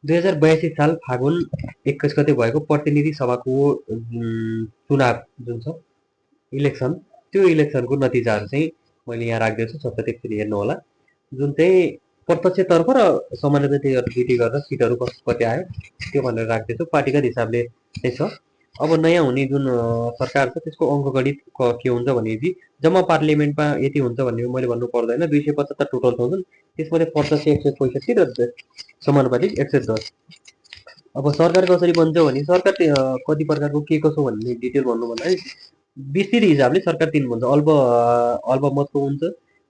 2082 साल फागुन 21 गते भएको प्रतिनिधि सभाको चुनाव जुन छ इलेक्सन, त्यो इलेक्सनको नतिजाहरू चाहिँ मैले यहाँ राख्दैछु, सत्यदेखि हेर्नु होला। जुन चाहिँ प्रत्यक्षतर्फ र समानुपातिक दुइटै गरेर सिटहरू कति आयो त्यो भनेर राख्दैछु, पार्टीगत हिसाबले चाहिँ छ। अब नयाँ हुने जुन सरकार छ त्यसको अङ्कगणित के हुन्छ भनेपछि जम्मा पार्लियामेन्टमा यति हुन्छ भन्ने मैले भन्नु पर्दैन, 275 टोटल छ, त्यसमध्ये प्रत्यक्ष 165 र समानुपातिक 110। अब सरकार कसरी बन्छ भने सरकार कति प्रकारको के कसो भन्ने डिटेल भन्नु भन्दाखेरि विस्तृत हिसाबले सरकार 3 हुन्छ, अल्पमतको हुन्छ,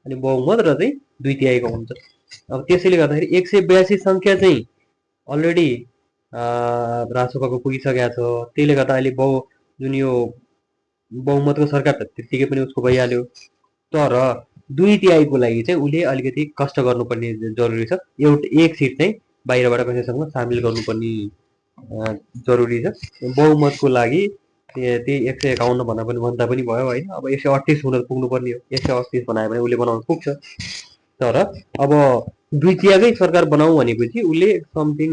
अनि बहुमत र चाहिँ 2/3 हुन्छ। अब त्यसैले गर्दाखेरि 182 सङ्ख्या चाहिँ अलरेडी राजसभाको पुगिसकेको छ, त्यसले गर्दा अहिले जुन यो बहुमतको सरकार त त्यत्तिकै पनि उसको भइहाल्यो, तर 2/3 को लागि चाहिँ उसले अलिकति कष्ट गर्नुपर्ने जरुरी छ। एक सिट चाहिँ बाहिरबाट कसैसँग सामेल गर्नुपर्ने जरुरी छ। बहुमतको लागि त्यही 151 भन्दा पनि भयो होइन, अब 138 हुन पुग्नुपर्ने हो, 138 बनायो भने उसले बनाउन पुग्छ। तर अब 2/3 सरकार बनाऊ भनेपछि उसले समथिङ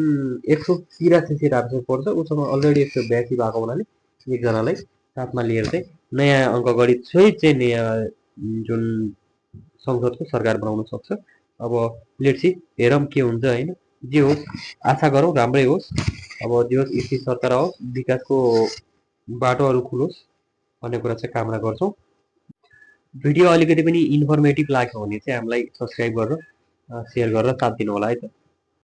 183 सिट हाल्नु पर्छ, उसँग अलरेडी 182 भएको हुनाले एकजनालाई साथमा लिएर चाहिँ नयाँ अङ्कगणित सहित चाहिँ नयाँ जुन संसदको सरकार बनाउन सक्छ। अब लेट्स सी, हेरौँ के हुन्छ होइन, जे होस् आशा गरौँ राम्रै होस्। अब जे होस् स्थिर सरकार आओस्, विकासको बाटोहरू खुलोस् भन्ने कुरा चाहिँ कामना गर्छौँ। भिडियो अलिकति पनि इन्फर्मेटिभ लाग्यो भने चाहिँ हामीलाई सब्सक्राइब गरेर सेयर गरेर साथ दिनु होला है त।